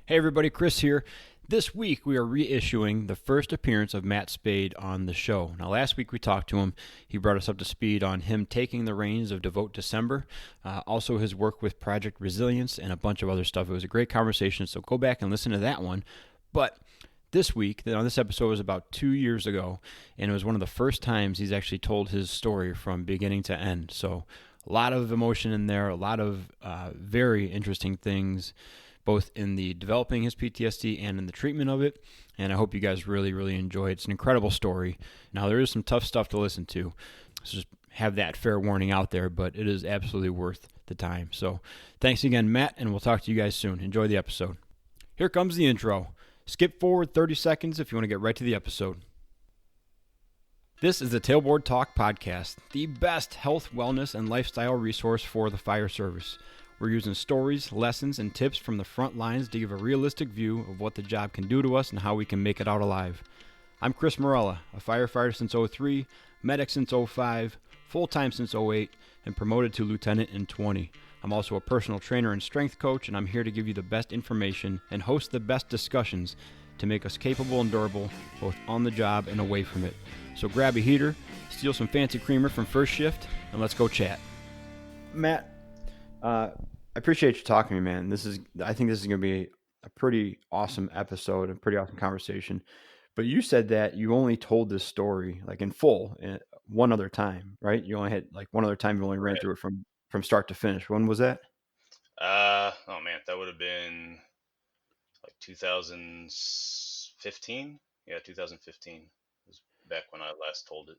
Hey everybody, Chris here. This week we are reissuing the first appearance of Matt Spaid on the show. Now last week we talked to him. He brought us up to speed on him taking the reins of Devote December, also his work with Project Resilience and a bunch of other stuff. It was a great conversation, so go back and listen to that one. But this week, this episode was about 2 years ago, and it was one of the first times he's actually told his story from beginning to end. So a lot of emotion in there, a lot of very interesting things, both in the developing his PTSD and in the treatment of it. And I hope you guys really, really enjoy it. It's an incredible story. Now, there is some tough stuff to listen to, so just have that fair warning out there, but it is absolutely worth the time. So thanks again, Matt, and we'll talk to you guys soon. Enjoy the episode. Here comes the intro. Skip forward 30 seconds if you want to get right to the episode. This is the Tailboard Talk Podcast, the best health, wellness, and lifestyle resource for the fire service. We're using stories, lessons, and tips from the front lines to give a realistic view of what the job can do to us and how we can make it out alive. I'm Chris Morella, a firefighter since '03, medic since '05, full-time since '08, and promoted to lieutenant in '20. I'm also a personal trainer and strength coach, and I'm here to give you the best information and host the best discussions to make us capable and durable, both on the job and away from it. So grab a heater, steal some fancy creamer from First Shift, and let's go chat. Matt, I appreciate you talking to me, man. I think this is going to be a pretty awesome episode, a pretty awesome conversation. But you said that you only told this story like in full one other time, right? You only had like one other time you only ran through it from start to finish. When was that? Oh man, that would have been like 2015. Yeah, 2015 was back when I last told it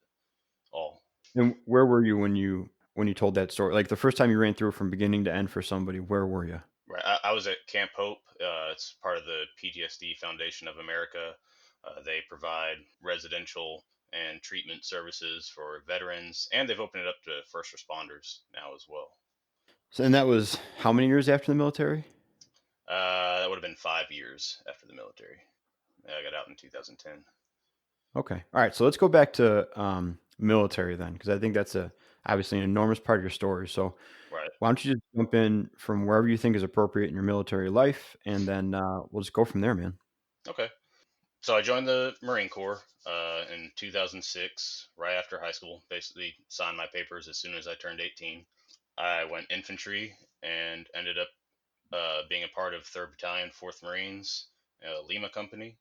all. And where were you when you told that story? Like the first time you ran through from beginning to end for somebody, where were you? Right, I was at Camp Hope. It's part of the PTSD Foundation of America. They provide residential and treatment services for veterans, and they've opened it up to first responders now as well. So, and that was how many years after the military? That would have been 5 years after the military. I got out in 2010. Okay. All right. So let's go back to military then, because I think that's obviously an enormous part of your story. So Right. why don't you just jump in from wherever you think is appropriate in your military life, and then we'll just go from there, man. Okay. So I joined the Marine Corps in 2006, right after high school. Basically, signed my papers as soon as I turned 18. I went infantry and ended up being a part of 3rd Battalion, 4th Marines, Lima Company,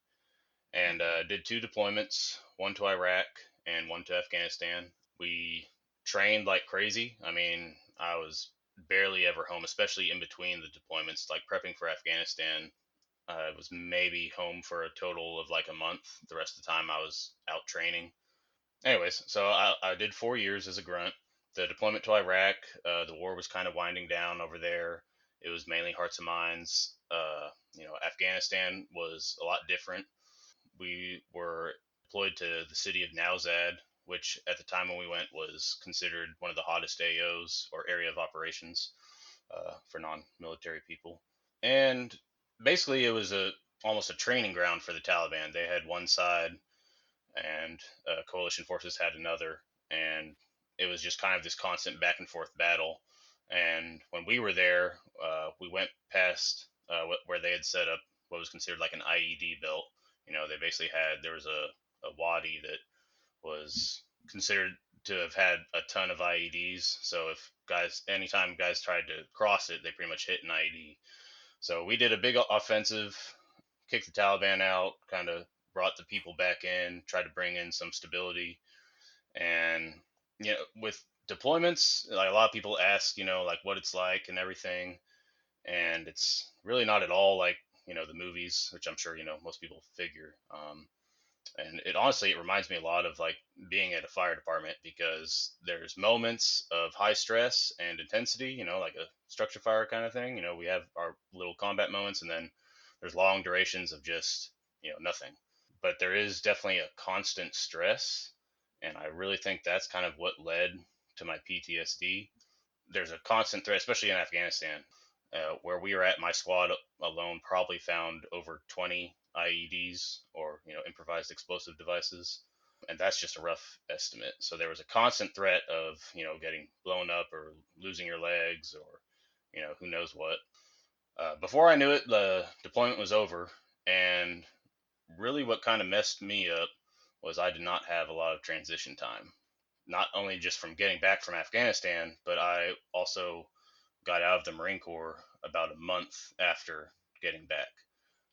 and did 2 deployments, one to Iraq and one to Afghanistan. We trained like crazy. I mean, I was barely ever home, especially in between the deployments, like prepping for Afghanistan. I was maybe home for a total of like a month. The rest of the time I was out training. Anyways, so I did 4 years as a grunt. The deployment to Iraq, the war was kind of winding down over there. It was mainly hearts and minds. Afghanistan was a lot different. We were deployed to the city of Nowzad, which at the time when we went was considered one of the hottest AOs or area of operations for non-military people. And basically, it was almost a training ground for the Taliban. They had one side, and coalition forces had another, and it was just kind of this constant back and forth battle. And when we were there, we went past where they had set up what was considered like an IED belt. They basically there was a wadi that was considered to have had a ton of IEDs. So anytime guys tried to cross it, they pretty much hit an IED. So we did a big offensive, kicked the Taliban out, kind of brought the people back in, tried to bring in some stability. And, with deployments, like a lot of people ask, like what it's like and everything. And it's really not at all like, the movies, which I'm sure, most people figure. And it reminds me a lot of like being at a fire department because there's moments of high stress and intensity, like a structure fire kind of thing. We have our little combat moments, and then there's long durations of just, nothing. But there is definitely a constant stress. And I really think that's kind of what led to my PTSD. There's a constant threat, especially in Afghanistan, where we were at. My squad alone probably found over 20 IEDs or improvised explosive devices, and that's just a rough estimate. So there was a constant threat of getting blown up or losing your legs or who knows what. Before I knew it, the deployment was over, and really what kind of messed me up was I did not have a lot of transition time. Not only just from getting back from Afghanistan, but I also got out of the Marine Corps about a month after getting back.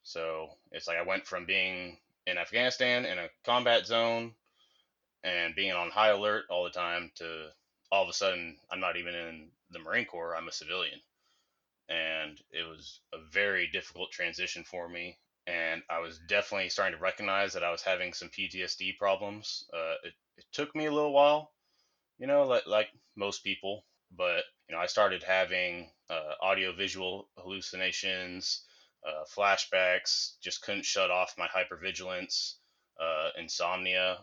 So it's like I went from being in Afghanistan in a combat zone and being on high alert all the time to all of a sudden I'm not even in the Marine Corps, I'm a civilian. And it was a very difficult transition for me. And I was definitely starting to recognize that I was having some PTSD problems. It took me a little while, like most people. But I started having audio-visual hallucinations, flashbacks. Just couldn't shut off my hypervigilance, insomnia.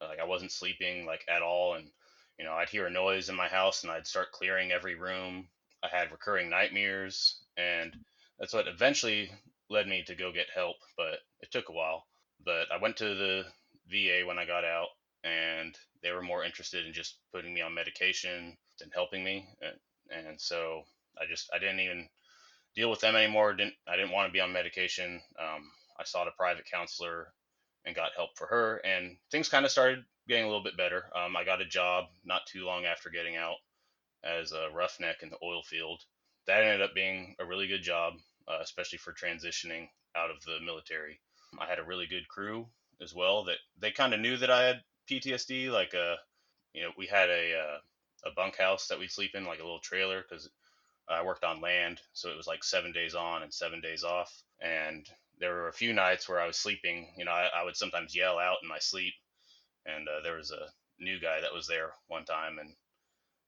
Like I wasn't sleeping like at all, and I'd hear a noise in my house, and I'd start clearing every room. I had recurring nightmares, and that's what eventually led me to go get help. But it took a while. But I went to the VA when I got out, and they were more interested in just putting me on medication than helping me. And so I didn't even deal with them anymore. I didn't want to be on medication. I sought a private counselor and got help for her, and things kind of started getting a little bit better. I got a job not too long after getting out as a roughneck in the oil field. That ended up being a really good job, especially for transitioning out of the military. I had a really good crew as well that they kind of knew that I had PTSD. Like, we had a bunkhouse that we'd sleep in, like a little trailer, because I worked on land, so it was like 7 days on and 7 days off. And there were a few nights where I was sleeping. I would sometimes yell out in my sleep, and there was a new guy that was there one time, and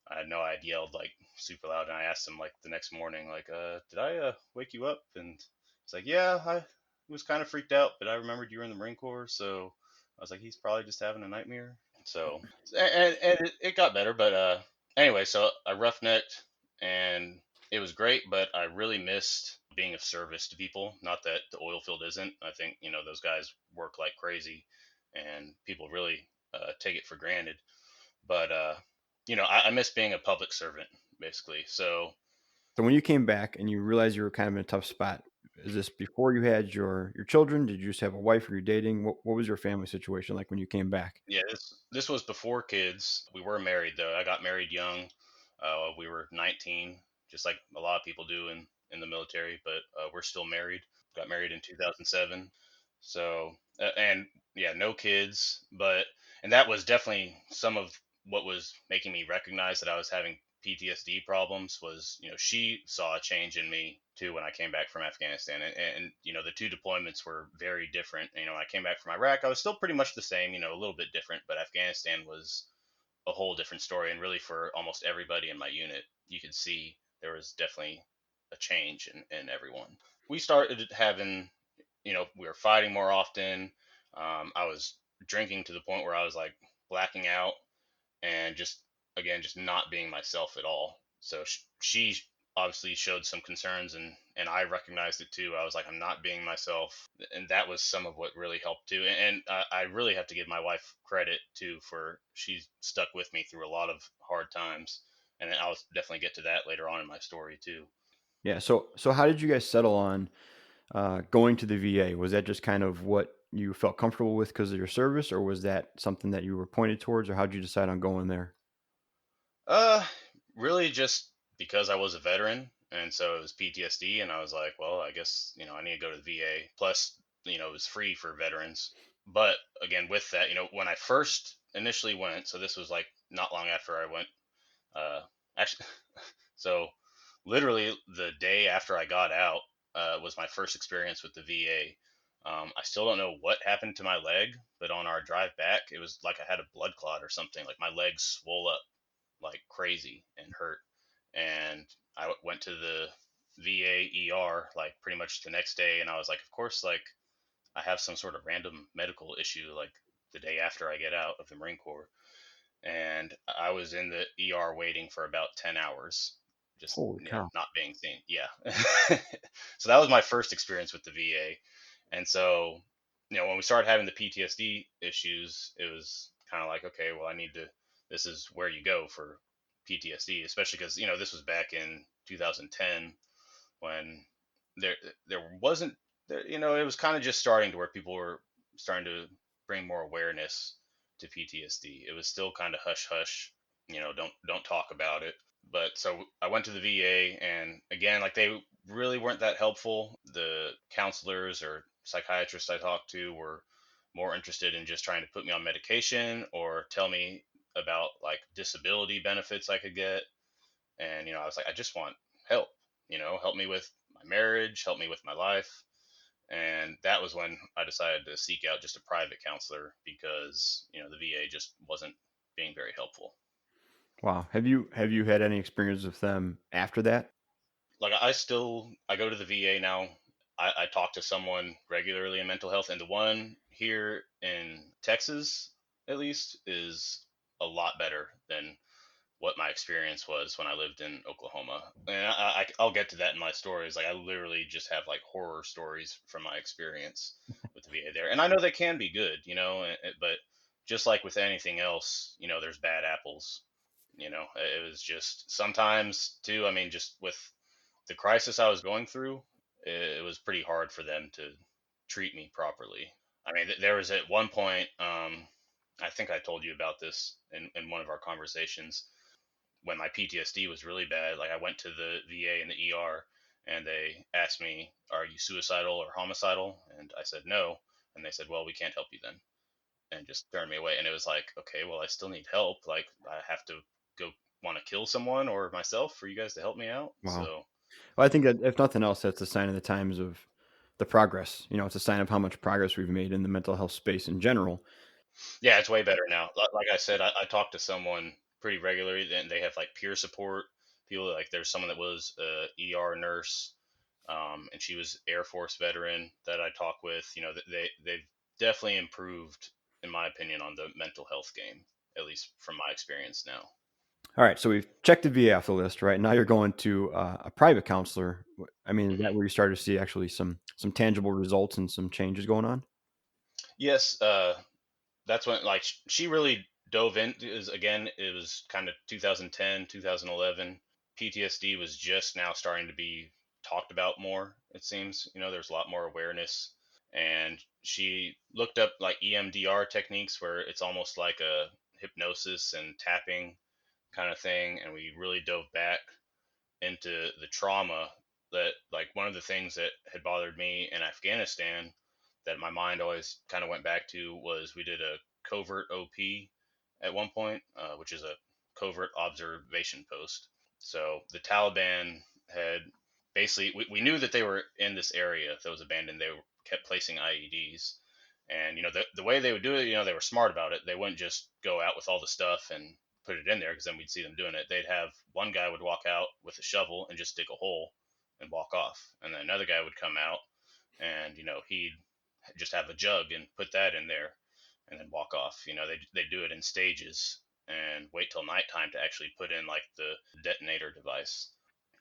I know I'd yelled like super loud, and I asked him like the next morning, like, "Did I wake you up?" And he's like, "Yeah, I was kind of freaked out, but I remembered you were in the Marine Corps, so I was like, he's probably just having a nightmare." So, and it got better, but anyway, so I roughnecked, and it was great, but I really missed being of service to people. Not that the oil field isn't. I think those guys work like crazy, and people really take it for granted. But I miss being a public servant, basically. So So when you came back and you realized you were kind of in a tough spot, is this before you had your children? Did you just have a wife? Or you dating? What was your family situation like when you came back? yeah, this was before kids. We were married though. I got married young. We were 19, just like a lot of people do in the military. But we're still married. Got married in 2007. So and yeah, no kids. But and that was definitely some of what was making me recognize that I was having PTSD problems. Was she saw a change in me too when I came back from Afghanistan, and the two deployments were very different. When I came back from Iraq, I was still pretty much the same, a little bit different, but Afghanistan was a whole different story. And really, for almost everybody in my unit, you could see there was definitely a change in everyone. We started having, we were fighting more often. I was drinking to the point where I was like blacking out, and just again just not being myself at all. So she obviously showed some concerns, and I recognized it too. I was like, I'm not being myself, and that was some of what really helped too. And I really have to give my wife credit too, for she's stuck with me through a lot of hard times, and I'll definitely get to that later on in my story too. Yeah. So how did you guys settle on going to the VA? Was that just kind of what you felt comfortable with because of your service, or was that something that you were pointed towards, or how did you decide on going there? Uh, Really just because I was a veteran, and so it was PTSD, and I was like, well, I guess I need to go to the VA. Plus, it was free for veterans. But again, with that, when I first initially went, so this was like not long after I went. Actually, so literally the day after I got out was my first experience with the VA. I still don't know what happened to my leg, but on our drive back, it was like I had a blood clot or something. Like my legs swole up like crazy and hurt. And I went to the VA ER like pretty much the next day, and I was like, of course, like I have some sort of random medical issue like the day after I get out of the Marine Corps. And I was in the ER waiting for about 10 hours, just Holy cow! not being seen. Yeah. So that was my first experience with the VA. And so, when we started having the PTSD issues, it was kind of like, okay, well, this is where you go for PTSD, especially because, this was back in 2010 when there there wasn't there, it was kind of just starting to where people were starting to bring more awareness to PTSD. It was still kind of hush hush, don't talk about it. But so I went to the VA, and again, like, they really weren't that helpful. The counselors or psychiatrists I talked to were more interested in just trying to put me on medication or tell me about like disability benefits I could get. And I was like, I just want help. Help me with my marriage, help me with my life. And that was when I decided to seek out just a private counselor because the VA just wasn't being very helpful. Wow. Have you had any experience with them after that? Like, I go to the VA now. I talk to someone regularly in mental health, and the one here in Texas, at least, is a lot better than what my experience was when I lived in Oklahoma. And I'll get to that in my stories. Like, I literally just have like horror stories from my experience with the VA there. And I know they can be good, but just like with anything else, there's bad apples. It was just sometimes too. I mean, just with the crisis I was going through, it was pretty hard for them to treat me properly. I mean, there was at one point, I think I told you about this in one of our conversations, when my PTSD was really bad. Like, I went to the VA and the ER, and they asked me, "Are you suicidal or homicidal?" And I said no, and they said, "Well, we can't help you then," and just turned me away. And it was like, okay, well, I still need help. Like, I have to go want to kill someone or myself for you guys to help me out. Wow. So Well, I think that if nothing else, that's a sign of the times of the progress. It's a sign of how much progress we've made in the mental health space in general. yeah, it's way better now. Like I said, I talk to someone pretty regularly, and they have like peer support people. Like, there's someone that was a ER nurse, and she was Air Force veteran that I talk with. They've definitely improved, in my opinion, on the mental health game, at least from my experience now. All right, so we've checked the VA off the list, right? Now you're going to a private counselor. I mean, is that Hmm. where you started to see actually some tangible results and some changes going on? Yes, that's when, like, she really dove in. Again, it was kind of 2010, 2011. PTSD was just now starting to be talked about more, it seems. There's a lot more awareness. And she looked up like EMDR techniques, where it's almost like a hypnosis and tapping kind of thing. And we really dove back into the trauma. That, like, one of the things that had bothered me in Afghanistan that my mind always kind of went back to was, we did a covert OP at one point, which is a covert observation post. So the Taliban had basically, we knew that they were in this area that was abandoned. They kept placing IEDs. And, the way they would do it, they were smart about it. They wouldn't just go out with all the stuff and put it in there, because then we'd see them doing it. They'd have one guy would walk out with a shovel and just dig a hole and walk off. And then another guy would come out, and, he'd just have a jug and put that in there and then walk off. They do it in stages and wait till nighttime to actually put in like the detonator device.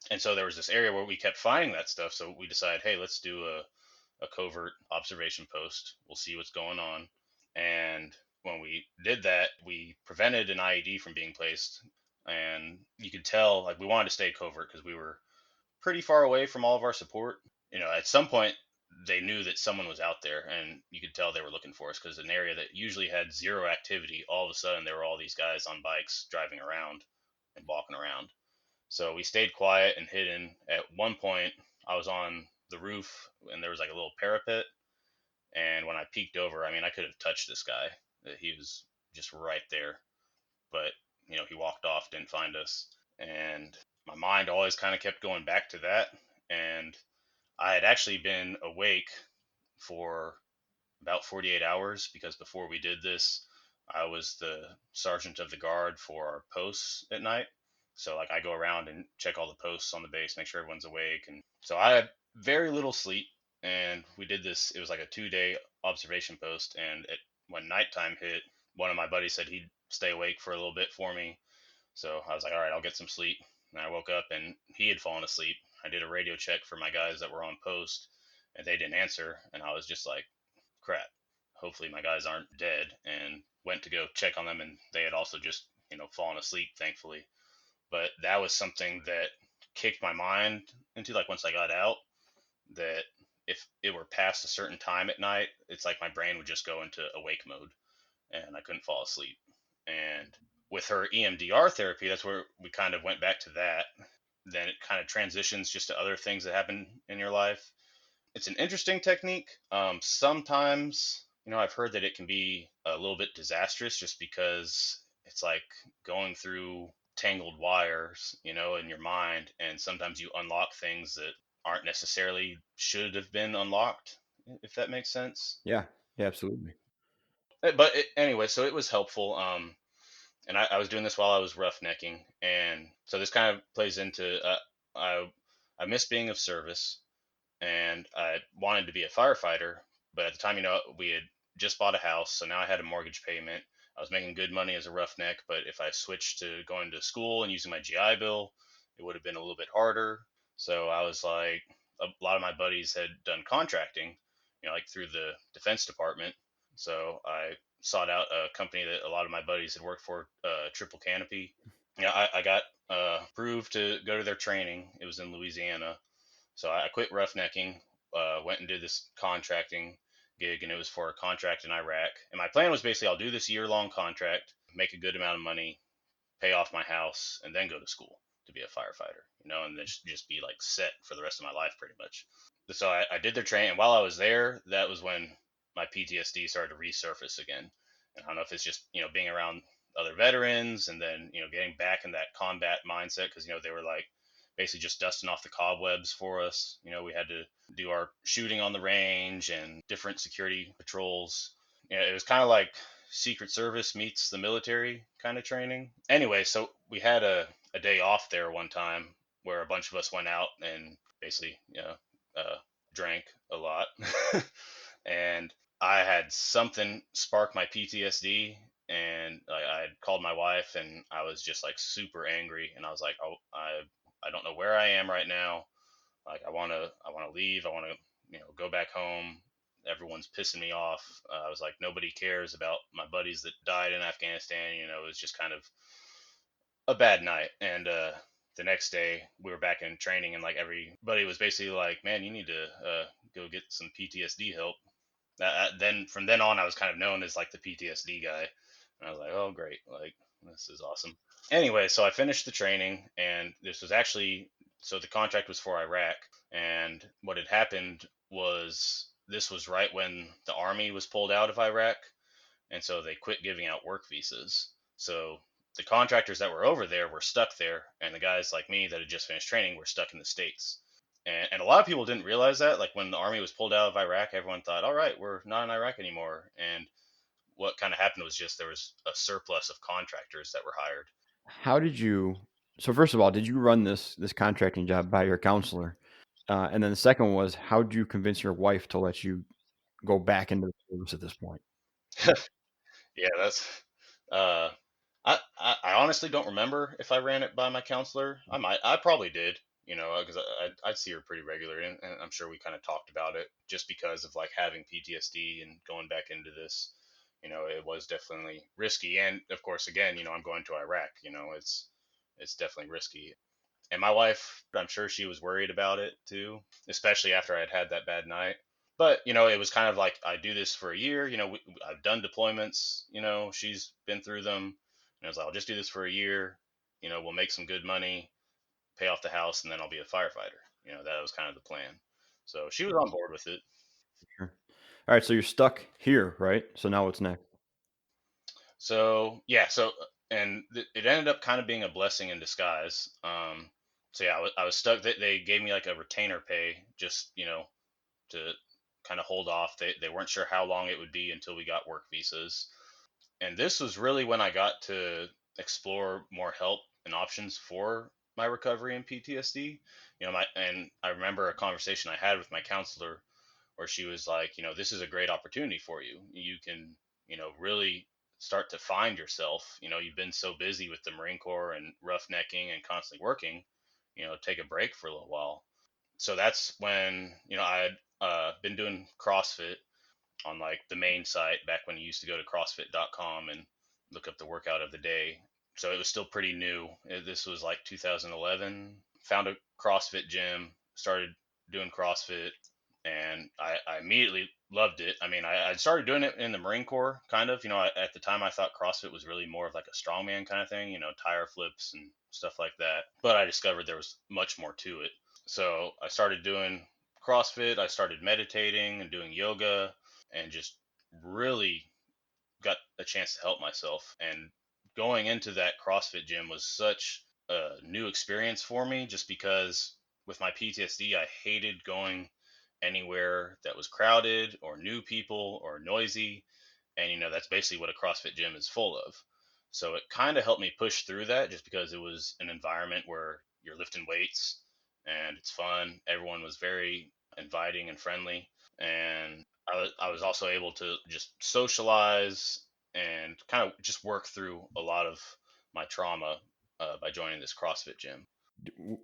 And so there was this area where we kept finding that stuff. So we decided, hey, let's do a covert observation post. We'll see what's going on. And when we did that, we prevented an IED from being placed. And you could tell, like, we wanted to stay covert because we were pretty far away from all of our support. At some point, they knew that someone was out there, and you could tell they were looking for us, because an area that usually had zero activity, all of a sudden there were all these guys on bikes driving around and walking around. So we stayed quiet and hidden. At one point, I was on the roof, and there was like a little parapet. And when I peeked over, I mean, I could have touched this guy. He was just right there. But, he walked off, didn't find us. And my mind always kind of kept going back to that. And I had actually been awake for about 48 hours, because before we did this, I was the sergeant of the guard for our posts at night. So, like, I go around and check all the posts on the base, make sure everyone's awake. And so I had very little sleep. And we did this, it was like a 2-day observation post. And when nighttime hit, one of my buddies said he'd stay awake for a little bit for me. So I was like, all right, I'll get some sleep. And I woke up, and he had fallen asleep. I did a radio check for my guys that were on post, and they didn't answer. And I was just like, crap, hopefully my guys aren't dead. And went to go check on them, and they had also just, fallen asleep, thankfully. But that was something that kicked my mind into, like, once I got out. that if it were past a certain time at night, it's like my brain would just go into awake mode and I couldn't fall asleep. And with her EMDR therapy, that's where we kind of went back to that. Then it kind of transitions just to other things that happen in your life. It's an interesting technique. Sometimes, I've heard that it can be a little bit disastrous just because it's like going through tangled wires, in your mind. And sometimes you unlock things that aren't necessarily should have been unlocked, if that makes sense. Yeah, yeah, absolutely. Anyway, so it was helpful. And I was doing this while I was roughnecking, and so this kind of plays into I miss being of service, and I wanted to be a firefighter, but at the time, we had just bought a house, so now I had a mortgage payment. I was making good money as a roughneck, but if I switched to going to school and using my GI Bill, it would have been a little bit harder. So I was like, a lot of my buddies had done contracting, like through the Defense Department. So I sought out a company that a lot of my buddies had worked for, Triple Canopy. I got approved to go to their training. It was in Louisiana. So I quit roughnecking, went and did this contracting gig, and it was for a contract in Iraq. And my plan was basically I'll do this year-long contract, make a good amount of money, pay off my house, and then go to school to be a firefighter, and then just be like set for the rest of my life pretty much. So I did their training, and while I was there, that was when my PTSD started to resurface again. And I don't know if it's just being around other veterans, and then getting back in that combat mindset because they were like basically just dusting off the cobwebs for us. We had to do our shooting on the range and different security patrols. It was kind of like Secret Service meets the military kind of training. Anyway, so we had a day off there one time where a bunch of us went out and basically, uh, drank a lot. And I had something spark my PTSD, and I had called my wife, and I was just like super angry, and I was like, oh, I don't know where I am right now. Like I want to leave. I want to go back home. Everyone's pissing me off. I was like, nobody cares about my buddies that died in Afghanistan. It was just kind of a bad night. And the next day we were back in training, and like everybody was basically like, man, you need to go get some PTSD help. Then from then on, I was kind of known as like the PTSD guy. And I was like, oh, great. Like, this is awesome. Anyway, so I finished the training, and this was actually, so the contract was for Iraq. And what had happened was this was right when the army was pulled out of Iraq. And so they quit giving out work visas. So the contractors that were over there were stuck there, and the guys like me that had just finished training were stuck in the States. And a lot of people didn't realize that. Like when the army was pulled out of Iraq, everyone thought, all right, we're not in Iraq anymore. And what kind of happened was just there was a surplus of contractors that were hired. How did you? So first of all, did you run this contracting job by your counselor? And then the second was, how did you convince your wife to let you go back into the service at this point? Yeah, that's. Uh, I honestly don't remember if I ran it by my counselor. I probably did, because I'd see her pretty regularly, and I'm sure we kind of talked about it just because of like having PTSD and going back into this. It was definitely risky, and of course, again, I'm going to Iraq. It's definitely risky. And my wife, I'm sure she was worried about it too, especially after I'd had that bad night. But it was kind of like I do this for a year. I've done deployments. She's been through them. And I was like, I'll just do this for a year. We'll make some good money, pay off the house, and then I'll be a firefighter. That was kind of the plan. So she was on board with it. Sure. All right, so you're stuck here, right? So now what's next? So yeah, it ended up kind of being a blessing in disguise. So yeah, I was stuck. They gave me like a retainer pay, just to kind of hold off. They weren't sure how long it would be until we got work visas. And this was really when I got to explore more help and options for my recovery and PTSD. And I remember a conversation I had with my counselor where she was like, this is a great opportunity for you. You can, really start to find yourself. You've been so busy with the Marine Corps and roughnecking and constantly working, take a break for a little while. So that's when, I had been doing CrossFit on like the main site back when you used to go to CrossFit.com and look up the workout of the day. So it was still pretty new. This was like 2011. Found a CrossFit gym, started doing CrossFit, and I immediately loved it. I mean, I started doing it in the Marine Corps, kind of. At the time I thought CrossFit was really more of like a strongman kind of thing, tire flips and stuff like that. But I discovered there was much more to it. So I started doing CrossFit. I started meditating and doing yoga, and just really got a chance to help myself. And going into that CrossFit gym was such a new experience for me, just because with my PTSD, I hated going anywhere that was crowded or new people or noisy. And, that's basically what a CrossFit gym is full of. So it kind of helped me push through that, just because it was an environment where you're lifting weights and it's fun. Everyone was very inviting and friendly. And I was also able to just socialize and kind of just work through a lot of my trauma by joining this CrossFit gym.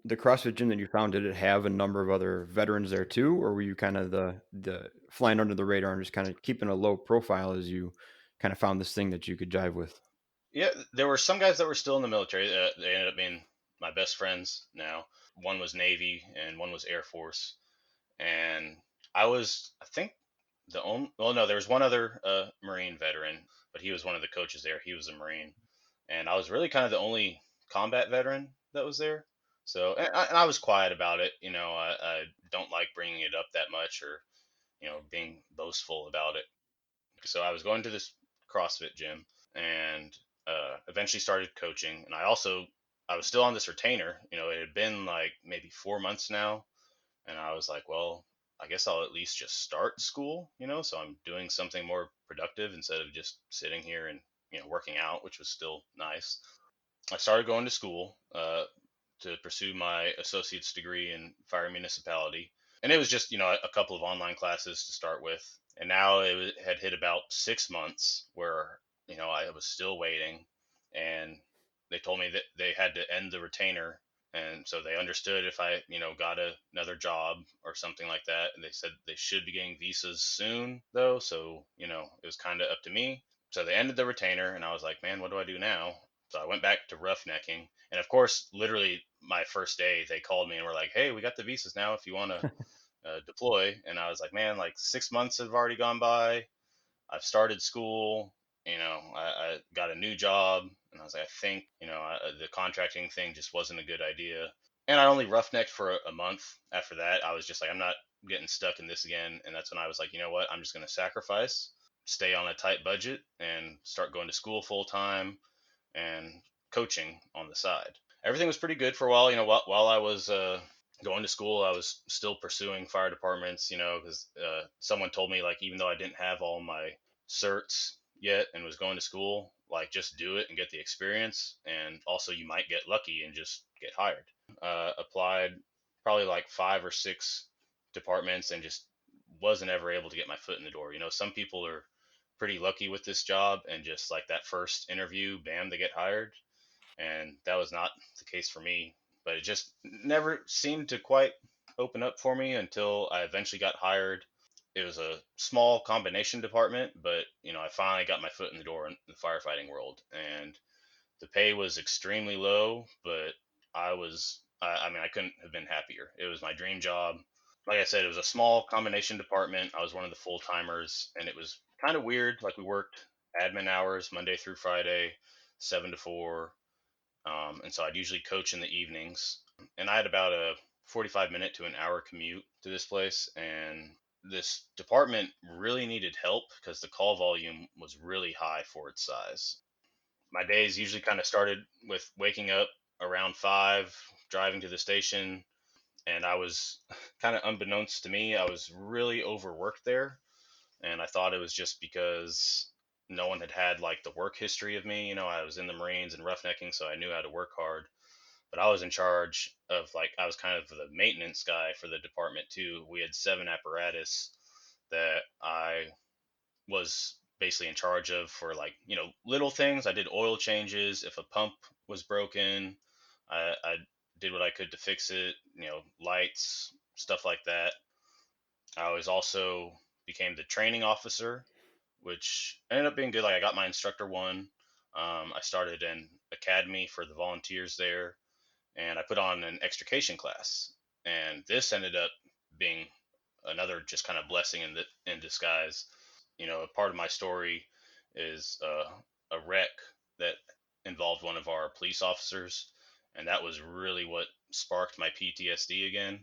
The CrossFit gym that you found, did it have a number of other veterans there too, or were you kind of the flying under the radar and just kind of keeping a low profile as you kind of found this thing that you could jive with? Yeah, there were some guys that were still in the military. They ended up being my best friends now. One was Navy and one was Air Force. And I think, the only, well, no, there was one other Marine veteran, but he was one of the coaches there. He was a Marine. And I was really kind of the only combat veteran that was there. So, and I was quiet about it. I don't like bringing it up that much, or, being boastful about it. So I was going to this CrossFit gym, and eventually started coaching. And I was still on this retainer. It had been like maybe 4 months now, and I was like, well, I guess I'll at least just start school. So I'm doing something more productive instead of just sitting here and working out, which was still nice. I started going to school to pursue my associate's degree in fire municipality. And it was just, a couple of online classes to start with. And now had hit about 6 months where, I was still waiting. And they told me that they had to end the retainer. And so they understood if I, got another job or something like that. And they said they should be getting visas soon, though. So, it was kind of up to me. So they ended the retainer, and I was like, man, what do I do now? So I went back to roughnecking. And of course, literally my first day, they called me and were like, hey, we got the visas now if you want to deploy. And I was like, man, like 6 months have already gone by. I've started school. I got a new job. And I was like, I think, the contracting thing just wasn't a good idea. And I only roughnecked for a month. After that, I was just like, I'm not getting stuck in this again. And that's when I was like, you know what? I'm just going to sacrifice, stay on a tight budget, and start going to school full time and coaching on the side. Everything was pretty good for a while. While I was going to school, I was still pursuing fire departments. Because someone told me, like, even though I didn't have all my certs yet and was going to school, like, just do it and get the experience, and also you might get lucky and just get hired. Applied probably like 5 or 6 departments and just wasn't ever able to get my foot in the door. Some people are pretty lucky with this job, and just like that first interview, bam, they get hired. And that was not the case for me. But it just never seemed to quite open up for me until I eventually got hired. It was a small combination department, but I finally got my foot in the door in the firefighting world. And the pay was extremely low, but I mean, I couldn't have been happier. It was my dream job. Like I said, it was a small combination department. I was one of the full timers, and it was kind of weird. Like, we worked admin hours Monday through Friday, 7 to 4. And so I'd usually coach in the evenings. And I had about a 45-minute to an hour commute to this place. And this department really needed help because the call volume was really high for its size. My days usually kind of started with waking up around 5, driving to the station. And I was kind of, unbeknownst to me, I was really overworked there. And I thought it was just because no one had like the work history of me. I was in the Marines and roughnecking, so I knew how to work hard. But I was in charge of, like, I was kind of the maintenance guy for the department too. We had 7 apparatus that I was basically in charge of for, like, little things. I did oil changes. If a pump was broken, I did what I could to fix it, lights, stuff like that. I was also became the training officer, which ended up being good. Like, I got my instructor one. I started an academy for the volunteers there, and I put on an extrication class. And this ended up being another just kind of blessing in disguise. A part of my story is a wreck that involved one of our police officers, and that was really what sparked my PTSD again.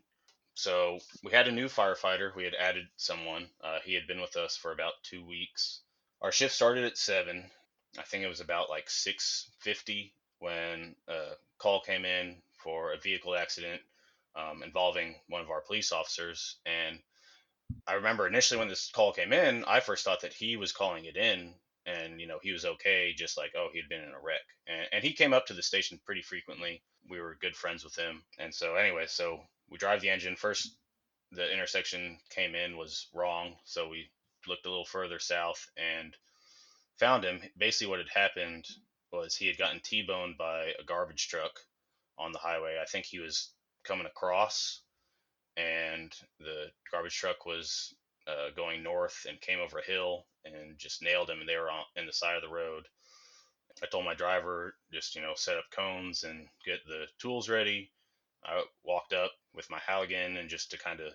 So we had a new firefighter. We had added someone. He had been with us for about 2 weeks. Our shift started at 7. I think it was about like 6:50 when a call came in for a vehicle accident involving one of our police officers. And I remember initially when this call came in, I first thought that he was calling it in, and he was okay, just like, oh, he'd been in a wreck. And he came up to the station pretty frequently. We were good friends with him. And so anyway, so we drive the engine. First, the intersection came in was wrong, so we looked a little further south and found him. Basically what had happened was he had gotten T-boned by a garbage truck on the highway. I think he was coming across, and the garbage truck was going north and came over a hill and just nailed him. And they were in the side of the road. I told my driver, just set up cones and get the tools ready. I walked up with my Halligan and just to kind of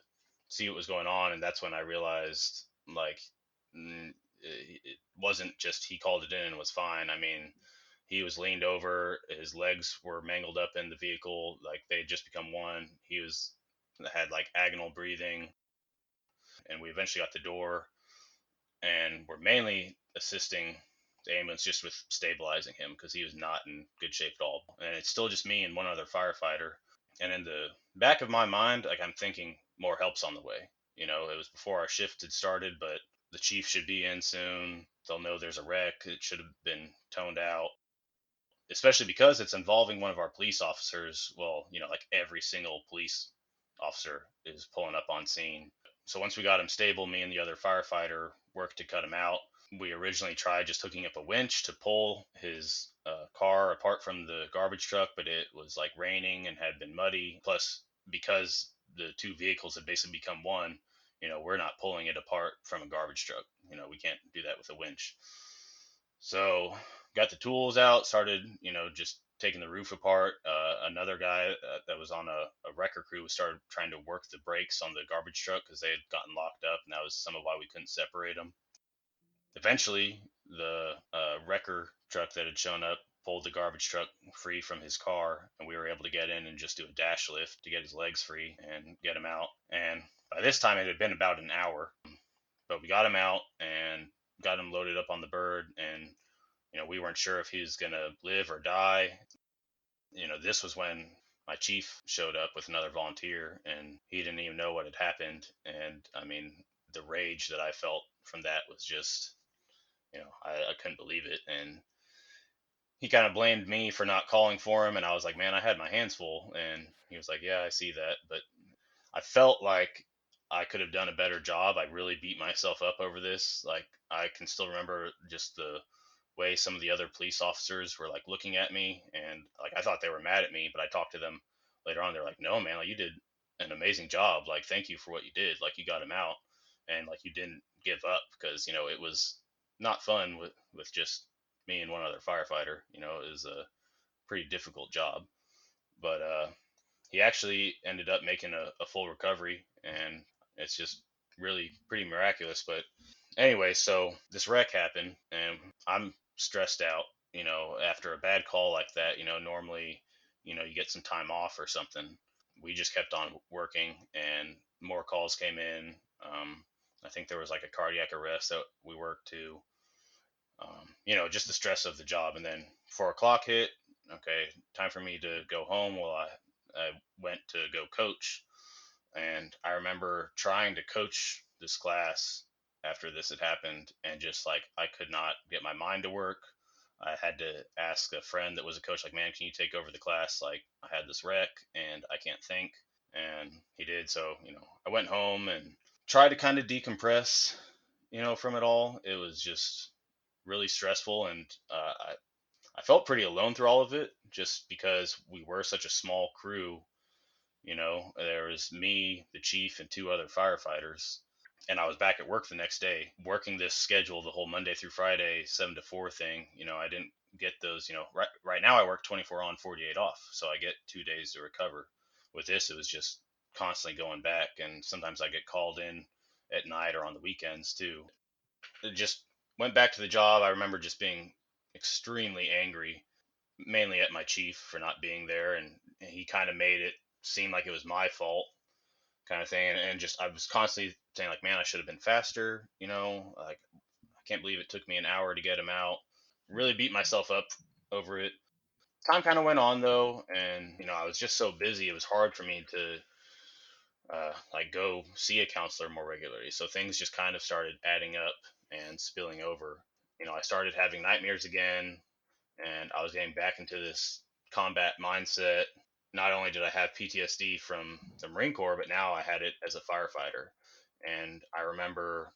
see what was going on. And that's when I realized, like, it wasn't just he called it in and was fine. I mean, he was leaned over, his legs were mangled up in the vehicle, like they had just become one. He had like agonal breathing, and we eventually got the door, and we're mainly assisting the ambulance just with stabilizing him because he was not in good shape at all. And it's still just me and one other firefighter. And in the back of my mind, like, I'm thinking more help's on the way. It was before our shift had started, but the chief should be in soon. They'll know there's a wreck. It should have been toned out, especially because it's involving one of our police officers. Well, like every single police officer is pulling up on scene. So once we got him stable, me and the other firefighter worked to cut him out. We originally tried just hooking up a winch to pull his car apart from the garbage truck, but it was like raining and had been muddy. Plus, because the two vehicles had basically become one, we're not pulling it apart from a garbage truck. We can't do that with a winch. So got the tools out, started, just taking the roof apart. Another guy that was on a wrecker crew started trying to work the brakes on the garbage truck because they had gotten locked up, and that was some of why we couldn't separate them. Eventually, the wrecker truck that had shown up pulled the garbage truck free from his car, and we were able to get in and just do a dash lift to get his legs free and get him out. And by this time, it had been about an hour, but we got him out and got him loaded up on the bird. And we weren't sure if he was going to live or die. This was when my chief showed up with another volunteer, and he didn't even know what had happened. And I mean, the rage that I felt from that was just, I couldn't believe it. And he kind of blamed me for not calling for him. And I was like, man, I had my hands full. And he was like, yeah, I see that. But I felt like I could have done a better job. I really beat myself up over this. Like, I can still remember just the way some of the other police officers were like looking at me, and like I thought they were mad at me, but I talked to them later on. They're like, no, man, like, you did an amazing job. Like, thank you for what you did. Like, you got him out, and like, you didn't give up, because it was not fun with just me and one other firefighter. It was a pretty difficult job. But he actually ended up making a full recovery, and it's just really pretty miraculous. But anyway, so this wreck happened, and I'm stressed out. After a bad call like that, normally, you get some time off or something. We just kept on working, and more calls came in. I think there was like a cardiac arrest that we worked to. Just the stress of the job. And then 4 o'clock hit. Okay, time for me to go home. Well, I went to go coach, and I remember trying to coach this class after this had happened, and just like, I could not get my mind to work. I had to ask a friend that was a coach, like, man, can you take over the class? Like, I had this wreck and I can't think. And he did. So, I went home and tried to kind of decompress, from it all. It was just really stressful, and I felt pretty alone through all of it, just because we were such a small crew. There was me, the chief, and two other firefighters. And I was back at work the next day, working this schedule the whole Monday through Friday, 7 to 4 thing. I didn't get those, right now I work 24 on, 48 off. So I get 2 days to recover. With this, it was just constantly going back. And sometimes I get called in at night or on the weekends too. It just went back to the job. I remember just being extremely angry, mainly at my chief for not being there. And he kind of made it seem like it was my fault kind of thing. And just, I was constantly saying like, man, I should have been faster. Like, I can't believe it took me an hour to get him out. Really beat myself up over it. Time kind of went on though, and I was just so busy. It was hard for me to like go see a counselor more regularly. So things just kind of started adding up and spilling over. I started having nightmares again, and I was getting back into this combat mindset. Not only did I have PTSD from the Marine Corps, but now I had it as a firefighter. And I remember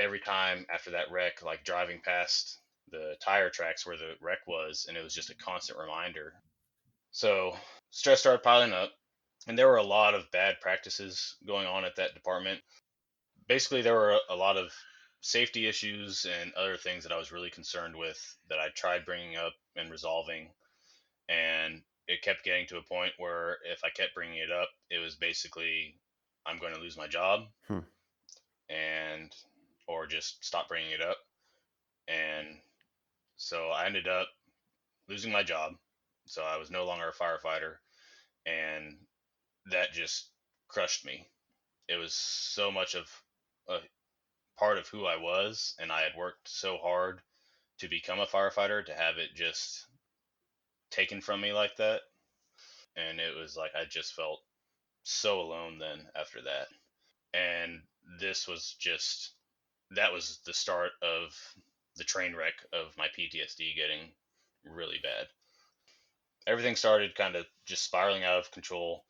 every time after that wreck, like driving past the tire tracks where the wreck was, and it was just a constant reminder. So stress started piling up, and there were a lot of bad practices going on at that department. Basically, there were a lot of safety issues and other things that I was really concerned with that I tried bringing up and resolving. And it kept getting to a point where if I kept bringing it up, it was basically, I'm going to lose my job, Hmm. and or just stop bringing it up. And so I ended up losing my job. So I was no longer a firefighter, and that just crushed me. It was so much of a part of who I was, and I had worked so hard to become a firefighter, to have it just taken from me like that. And it was like I just felt so alone then after that. And this was just, that was the start of the train wreck of my PTSD getting really bad. Everything started kind of just spiraling out of control,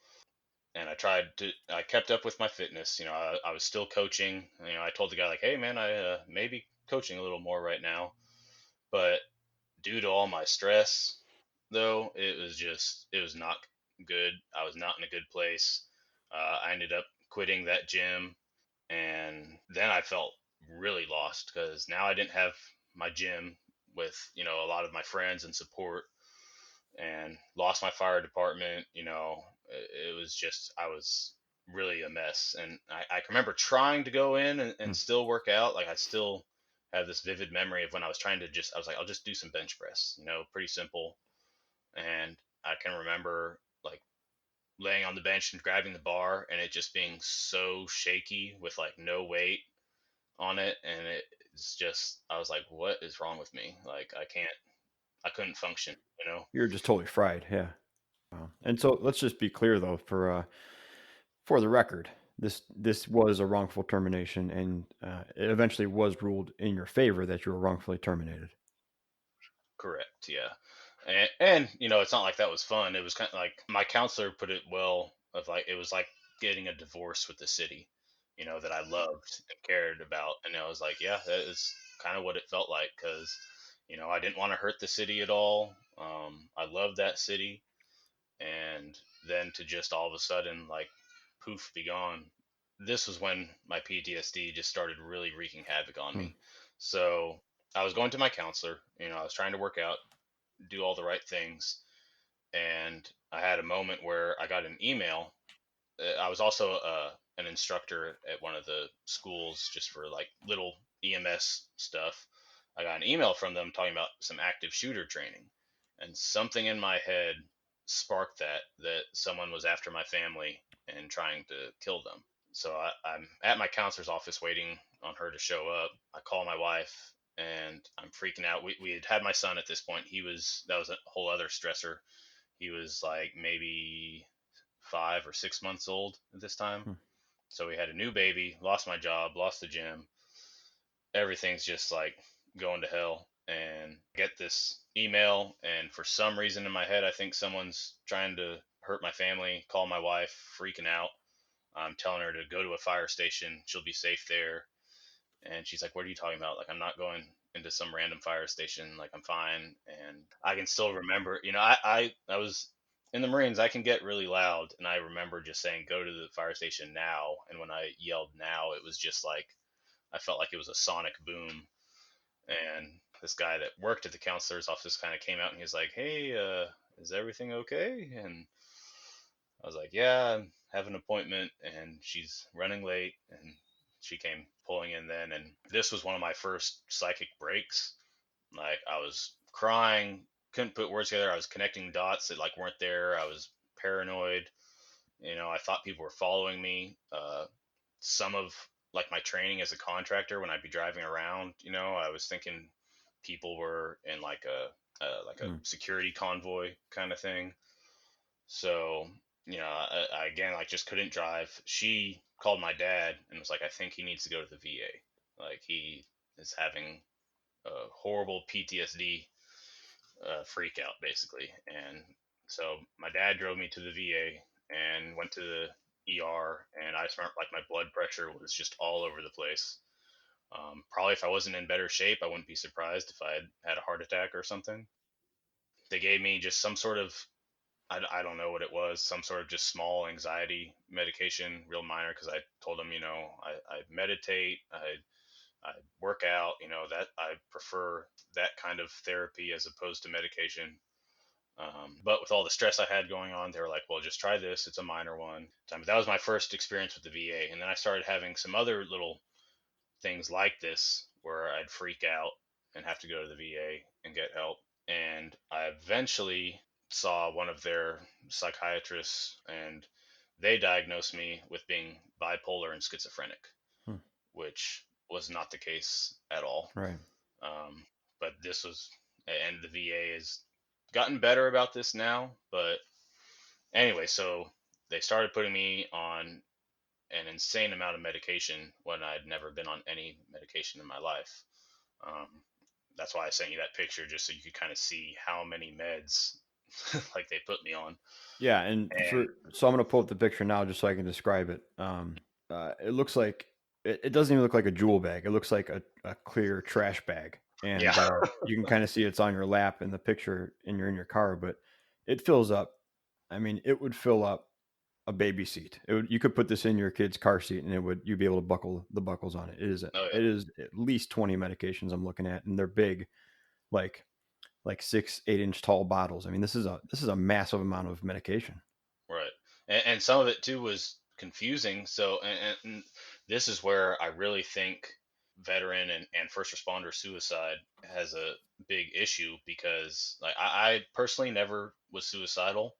and I kept up with my fitness. I was still coaching. I told the guy like, hey man, I may be coaching a little more right now, but due to all my stress though, it was not good. I was not in a good place. I ended up quitting that gym, and then I felt really lost because now I didn't have my gym with a lot of my friends and support, and lost my fire department. It was just, I was really a mess. And I can remember trying to go in Hmm. and still work out. Like, I still have this vivid memory of when I was trying to I was like, I'll just do some bench press, pretty simple. And I can remember like laying on the bench and grabbing the bar, and it just being so shaky with like no weight on it. And it's just, I was like, what is wrong with me? Like, I couldn't function. You're just totally fried. Yeah. Wow. And so let's just be clear though, for the record, this was a wrongful termination, and it eventually was ruled in your favor that you were wrongfully terminated. Correct. Yeah. And it's not like that was fun. It was kind of like, my counselor put it well, of like, it was like getting a divorce with the city, that I loved and cared about. And I was like, yeah, that is kind of what it felt like, because I didn't want to hurt the city at all. I loved that city, and then to just all of a sudden, like, poof, be gone. This was when my PTSD just started really wreaking havoc on Hmm. me. So I was going to my counselor. I was trying to work out, do all the right things, and I had a moment where I got an email. I was also an instructor at one of the schools just for like little EMS stuff. I got an email from them talking about some active shooter training, and something in my head sparked that someone was after my family and trying to kill them. So I'm at my counselor's office waiting on her to show up. I call my wife, and I'm freaking out. We had my son at this point. That was a whole other stressor. He was like maybe 5 or 6 months old at this time. Hmm. So we had a new baby, lost my job, lost the gym. Everything's just like going to hell. And I get this email, and for some reason in my head, I think someone's trying to hurt my family. Call my wife, freaking out. I'm telling her to go to a fire station. She'll be safe there. And she's like, what are you talking about? Like, I'm not going into some random fire station. Like, I'm fine. And I can still remember, I was in the Marines. I can get really loud. And I remember just saying, go to the fire station now. And when I yelled now, it was just like, I felt like it was a sonic boom. And this guy that worked at the counselor's office kind of came out, and he was like, hey, is everything okay? And I was like, yeah, I have an appointment, and she's running late, and she came pulling in then, and this was one of my first psychic breaks. Like I was crying, couldn't put words together. I was connecting dots that like weren't there. I was paranoid. I thought people were following me. Some of like my training as a contractor when I'd be driving around, I was thinking people were in like a Mm. security convoy kind of thing. So, I again like just couldn't drive. She called my dad and was like, I think he needs to go to the VA. Like he is having a horrible PTSD freak out basically. And so my dad drove me to the VA and went to the ER, and I smelled like my blood pressure was just all over the place. Probably if I wasn't in better shape, I wouldn't be surprised if I had a heart attack or something. They gave me just some sort of, I don't know what it was, some sort of just small anxiety medication, real minor, because I told them, I meditate, I work out, that I prefer that kind of therapy as opposed to medication. But with all the stress I had going on, they were like, well, just try this. It's a minor one. But that was my first experience with the VA. And then I started having some other little things like this where I'd freak out and have to go to the VA and get help. And I eventually saw one of their psychiatrists, and they diagnosed me with being bipolar and schizophrenic, Hmm. which was not the case at all. Right. Um, but this was, and the VA has gotten better about this now. But anyway, so they started putting me on an insane amount of medication when I'd never been on any medication in my life. Um, that's why I sent you that picture, just so you could kind of see how many meds like they put me on. Yeah, and And so I'm gonna pull up the picture now just so I can describe it. It looks like it doesn't even look like a jewel bag. It looks like a clear trash bag, yeah, and you can kind of see it's on your lap in the picture, and you're in your car, but it fills up. I mean, it would fill up a baby seat. You could put this in your kid's car seat, and you'd be able to buckle the buckles on it. oh It is at least 20 medications I'm looking at, and they're big, like 6, 8 inch tall bottles. I mean, this is a massive amount of medication. yeah, right. And some of it too was confusing. So, and this is where I really think veteran and first responder suicide has a big issue, because like I personally never was suicidal.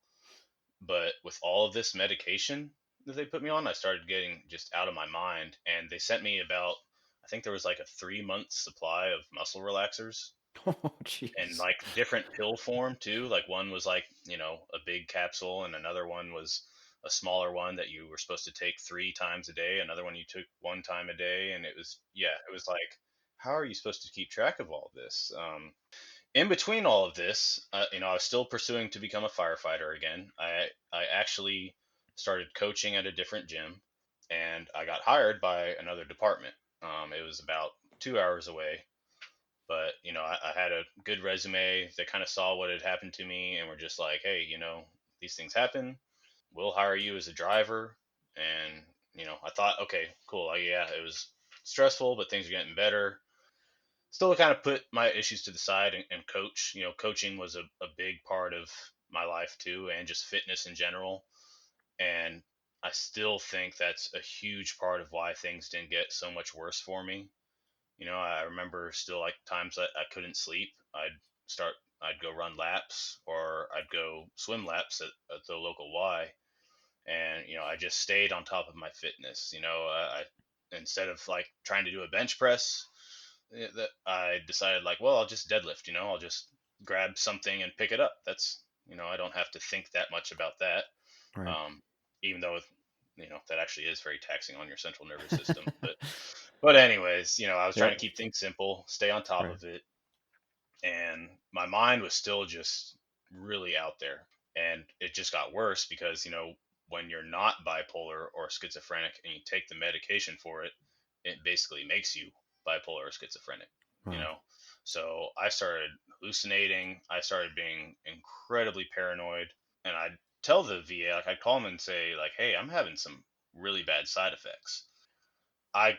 But with all of this medication that they put me on, I started getting just out of my mind. And they sent me about, I think there was like a 3 month supply of muscle relaxers, Oh, and jeez. like different pill form too. Like one was like, a big capsule, and another one was a smaller one that you were supposed to take 3 times a day. Another one you took 1 time a day. And it was, yeah, it was like, how are you supposed to keep track of all this? In between all of this, I was still pursuing to become a firefighter again. I actually started coaching at a different gym, and I got hired by another department. It was about 2 hours away, but I had a good resume. They kind of saw what had happened to me and were just like, hey, these things happen. We'll hire you as a driver. And I thought, okay, cool. Yeah, it was stressful, but things are getting better. Still kind of put my issues to the side and coach. Coaching was a big part of my life too, and just fitness in general. And I still think that's a huge part of why things didn't get so much worse for me. I remember still like times that I couldn't sleep. I'd go run laps, or I'd go swim laps at the local Y. And I just stayed on top of my fitness. I instead of like trying to do a bench press, that I decided like, well, I'll just deadlift. I'll just grab something and pick it up. That's, I don't have to think that much about that. Right. Um, Even though that actually is very taxing on your central nervous system. But anyways, I was trying to Yep. keep things simple, stay on top Right. of it, and my mind was still just really out there. And it just got worse because, when you're not bipolar or schizophrenic and you take the medication for it, it basically makes you bipolar or schizophrenic, you Wow. know? So I started hallucinating. I started being incredibly paranoid. And I'd tell the VA, like, I'd call them and say, like, hey, I'm having some really bad side effects. I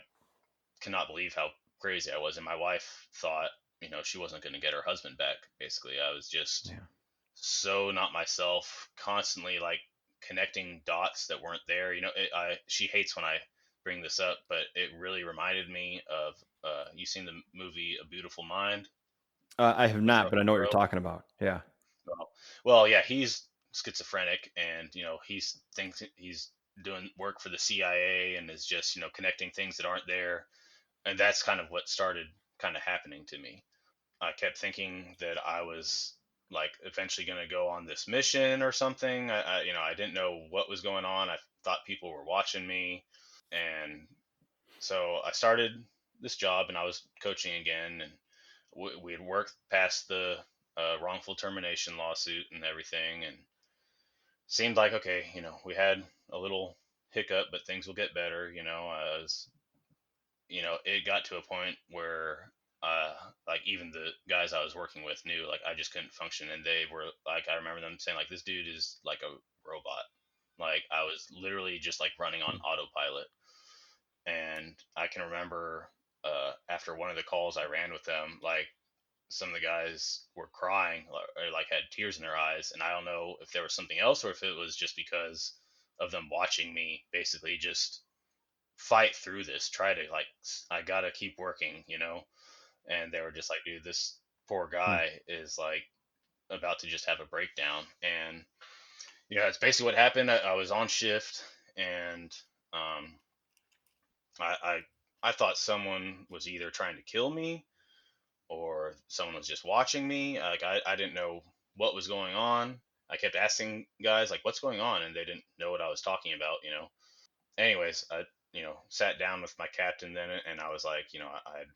cannot believe how crazy I was. And my wife thought, she wasn't going to get her husband back. Basically, I was just Yeah. so not myself, constantly like connecting dots that weren't there. She hates when I bring this up, but it really reminded me of you seen the movie A Beautiful Mind I have with not, but I Russell know what you're Crowe? talking about. Yeah. Well, yeah, he's schizophrenic, and he's thinks he's doing work for the CIA and is just connecting things that aren't there, and that's kind of what started kind of happening to me. I kept thinking that I was like eventually going to go on this mission or something. I didn't know what was going on. I thought people were watching me, and so I started this job, and I was coaching again, and we had worked past the wrongful termination lawsuit and everything, and seemed like okay, we had a little hiccup, but things will get better. It got to a point where uh like even the guys I was working with knew like I just couldn't function, and they were like, I remember them saying like, this dude is like a robot. Like I was literally just like running on autopilot. And I can remember after one of the calls I ran with them, like some of the guys were crying or like had tears in their eyes, and I don't know if there was something else or if it was just because of them watching me basically just fight through this, try to like, I gotta keep working, and they were just like, dude, this poor Hmm. guy is like about to just have a breakdown. And it's basically what happened. I was on shift, and um, I, I I thought someone was either trying to kill me or someone was just watching me. Like I didn't know what was going on. I kept asking guys like, what's going on, and they didn't know what I was talking about. Anyways, I sat down with my captain then, and I was like, I'd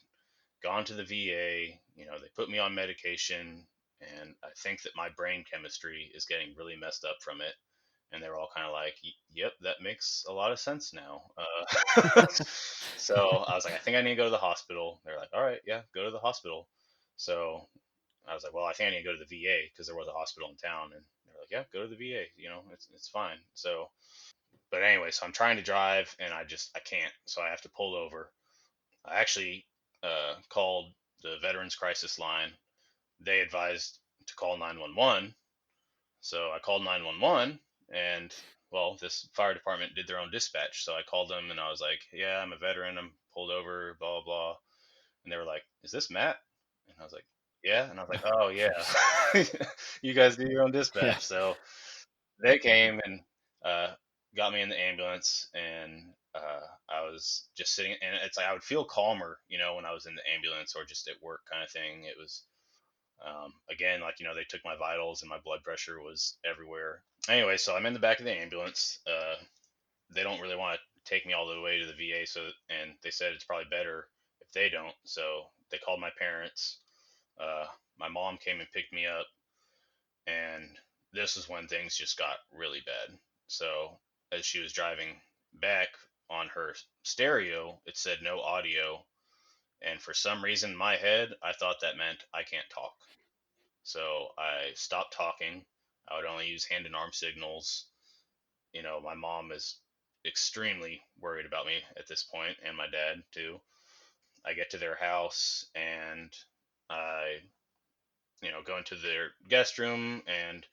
gone to the VA. They put me on medication, and I think that my brain chemistry is getting really messed up from it. And they were all kind of like, "Yep, that makes a lot of sense now." So I was like, "I think I need to go to the hospital." They're like, "All right, yeah, go to the hospital." So I was like, "Well, I think I need to go to the VA because there was a hospital in town." And they're like, "Yeah, go to the VA. It's fine." So, but anyway, so I'm trying to drive, and I can't. So I have to pull over. I actually called the Veterans Crisis Line. They advised to call 911. So I called 911, and well, this fire department did their own dispatch. So I called them, and I was like, "Yeah, I'm a veteran. I'm pulled over, blah, blah, blah." And they were like, "Is this Matt?" And I was like, "Yeah." And I was like, "Oh, yeah. You guys do your own Yeah. dispatch." So they came and got me in the ambulance, and I was just sitting, and it's like I would feel calmer, when I was in the ambulance or just at work kind of thing. It was again, like, they took my vitals and my blood pressure was everywhere. Anyway, so I'm in the back of the ambulance. They don't really want to take me all the way to the VA, so and they said it's probably better if they don't. So they called my parents. Uh, my mom came and picked me up, and this is when things just got really bad. So as she was driving back on her stereo, it said no audio, and for some reason in my head, I thought that meant I can't talk. So I stopped talking. I would only use hand and arm signals. My mom is extremely worried about me at this point, and my dad too. I get to their house, and I, go into their guest room, and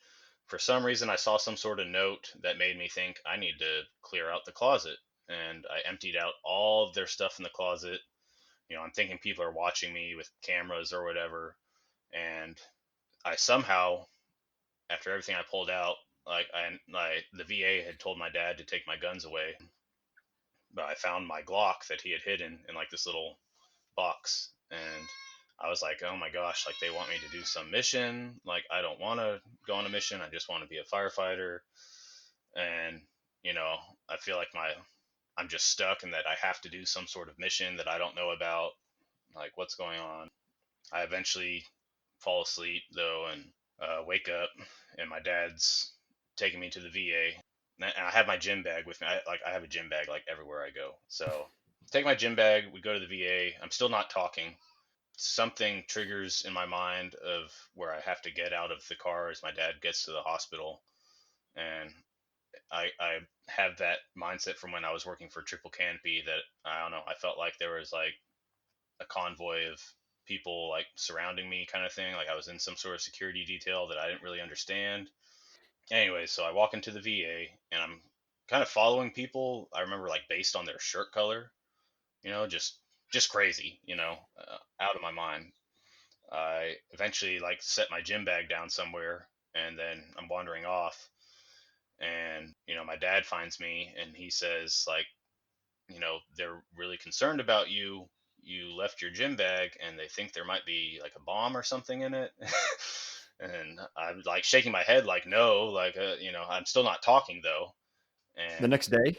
for some reason I saw some sort of note that made me think I need to clear out the closet. And I emptied out all of their stuff in the closet. I'm thinking people are watching me with cameras or whatever. And I somehow, after everything I pulled out, like the VA had told my dad to take my guns away, but I found my Glock that he had hidden in like this little box, and I was like, oh my gosh, like they want me to do some mission. Like I don't want to go on a mission. I just want to be a firefighter, and you know, I feel like I'm just stuck, and that I have to do some sort of mission that I don't know about. Like what's going on? I eventually fall asleep though, and wake up, and my dad's taking me to the VA. And I have my gym bag with me. I have a gym bag like everywhere I go. So take my gym bag. We go to the VA. I'm still not talking. Something triggers in my mind of where I have to get out of the car as my dad gets to the hospital, and I have that mindset from when I was working for Triple Canopy that I don't know. I felt like there was like a convoy of people like surrounding me kind of thing. Like I was in some sort of security detail that I didn't really understand. Anyway, so I walk into the VA and I'm kind of following people. I remember like based on their shirt color, just crazy, out of my mind. I eventually like set my gym bag down somewhere, and then I'm wandering off, and my dad finds me and he says like, they're really concerned about you. You left your gym bag and they think there might be like a bomb or something in it. And I'm like shaking my head like no, like I'm still not talking though. The And next day,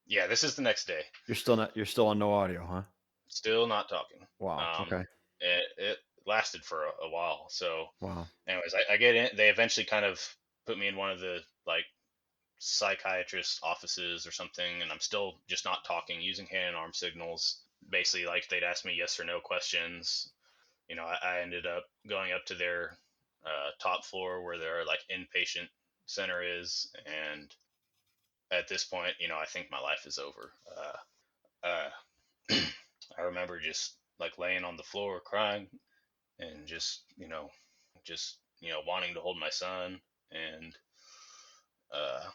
yeah, this is the next day. you're still on no audio, huh? Still not talking. Wow. Okay. It lasted for a while. So Wow. anyways, I get in. They eventually kind of put me in one of the like psychiatrist offices or something, and I'm still just not talking, using hand and arm signals. Basically, like they'd ask me yes or no questions. I ended up going up to their top floor where their like inpatient center is, and at this point, I think my life is over. I remember just like laying on the floor crying and just wanting to hold my son, and uh,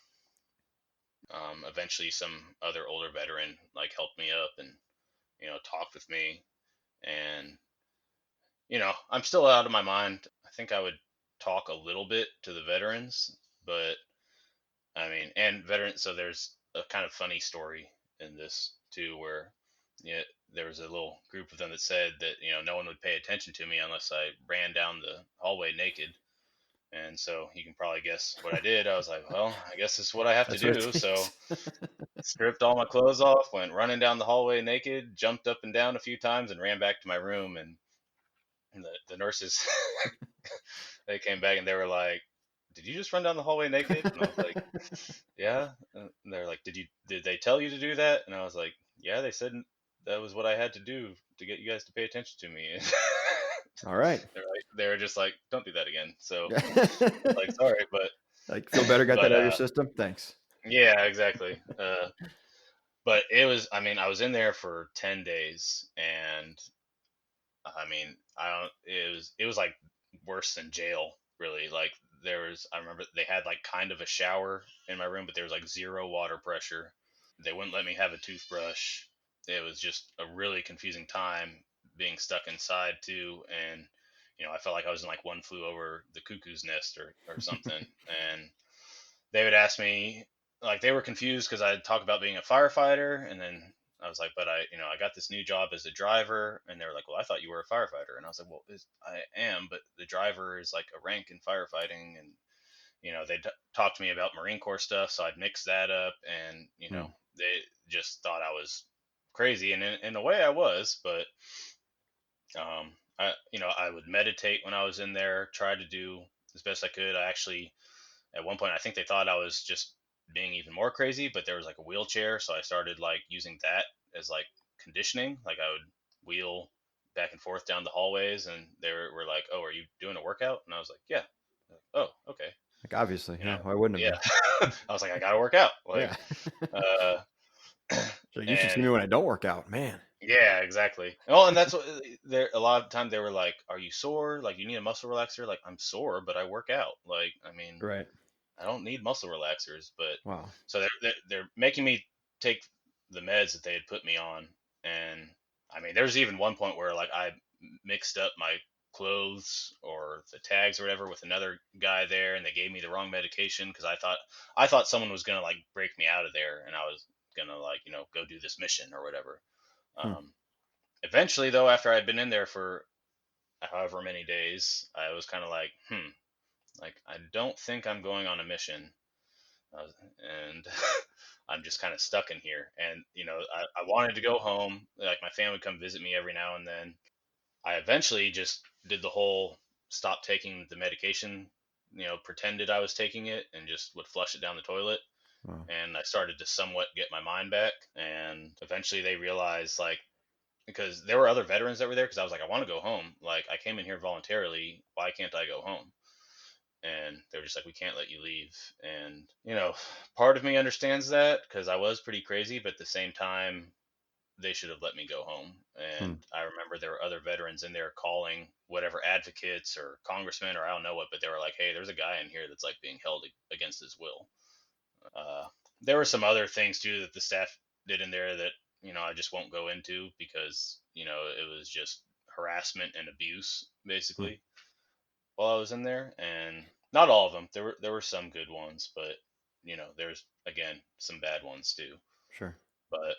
eventually some other older veteran like helped me up and talked with me, and I'm still out of my mind. I think I would talk a little bit to the veterans, but I mean, and veterans. So there's a kind of funny story in this too, where yeah, there was a little group of them that said that no one would pay attention to me unless I ran down the hallway naked. And so you can probably guess what I did. I was like, well, I guess this is what I have to That's what it do. So takes. stripped all my clothes off, went running down the hallway naked, jumped up and down a few times, and ran back to my room. And the nurses, they came back and they were like, "Did you just run down the hallway naked?" And I was like, "Yeah." And they're like, Did they tell you to do that?" And I was like, "Yeah, they said that was what I had to do to get you guys to pay attention to me." All right. They were just like, "Don't do that again." So I was like, "Sorry," but Like, feel better, got that but out of your system? Thanks. yeah, exactly. But it was, I mean, I was in there for 10 days, and I mean, I don't. It was like worse than jail, really. Like I remember they had like kind of a shower in my room, but there was like zero water pressure. They wouldn't let me have a toothbrush. It was just a really confusing time being stuck inside too, and I felt like I was in like One Flew Over the Cuckoo's Nest or something. And they would ask me, like, they were confused because I'd talk about being a firefighter, and then I was like, but I got this new job as a driver, and they were like, well, I thought you were a firefighter, and I was like, well, I am, but the driver is like a rank in firefighting, and they talked to me about Marine Corps stuff, so I'd mix that up, and Hmm. they just thought I was crazy, and in a way I was, but I would meditate when I was in there, try to do as best I could. I actually at one point I think they thought I was just being even more crazy, but there was like a wheelchair, so I started like using that as like conditioning. Like I would wheel back and forth down the hallways, and were like, "Oh, are you doing a workout?" And I was like, "Yeah." Oh, okay. Like, obviously, You yeah. know, Why wouldn't it yeah. be? I was like, I gotta work out. Like, Yeah. uh, So you should see me and when I don't work out, man. yeah, exactly. Oh, and that's what there. A lot of time they were like, "Are you sore? Like, you need a muscle relaxer?" Like, I'm sore, but I work out. Like, I mean, Right. I don't need muscle relaxers, but Wow. so they're making me take the meds that they had put me on, and I mean, there's even one point where like I mixed up my clothes or the tags or whatever with another guy there, and they gave me the wrong medication because I thought someone was gonna like break me out of there, and I was gonna like go do this mission or whatever. Hmm. Um, Eventually, though, after I'd been in there for however many days, I was kind of like, like I don't think I'm going on a mission, and I'm just kind of stuck in here. And I wanted to go home. Like my family would come visit me every now and then. I eventually just did the whole stop taking the medication. Pretended I was taking it and just would flush it down the toilet. Wow. And I started to somewhat get my mind back. And eventually they realized like because there were other veterans that were there because I was like, I want to go home. Like I came in here voluntarily. Why can't I go home? And they were just like, we can't let you leave. And part of me understands that because I was pretty crazy, but at the same time, they should have let me go home. Hmm. And I remember there were other veterans in there calling whatever advocates or congressmen or I don't know what, but they were like, "Hey, there's a guy in here that's like being held against his will." Uh, there were some other things too that the staff did in there that I just won't go into because it was just harassment and abuse Hmm. basically while I was in there, and not all of them. There were some good ones, but there's again some bad ones too. Sure. But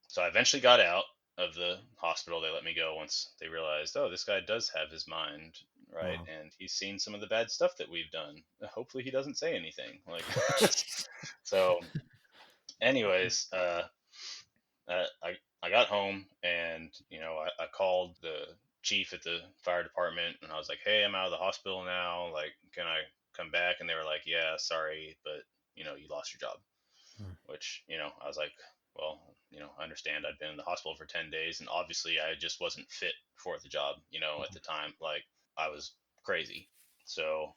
so I eventually got out of the hospital. They let me go once they realized, oh, this guy does have his mind right, Wow. and he's seen some of the bad stuff that we've done. Hopefully, he doesn't say anything like. Jeez. So, anyways, I got home and I called the chief at the fire department and I was like, hey, I'm out of the hospital now. Like, can I come back? And they were like, yeah, sorry, but you lost your job. Hmm. Which I was like, well, I understand. I'd been in the hospital for 10 days and obviously I just wasn't fit for the job. At the time, like I was crazy. So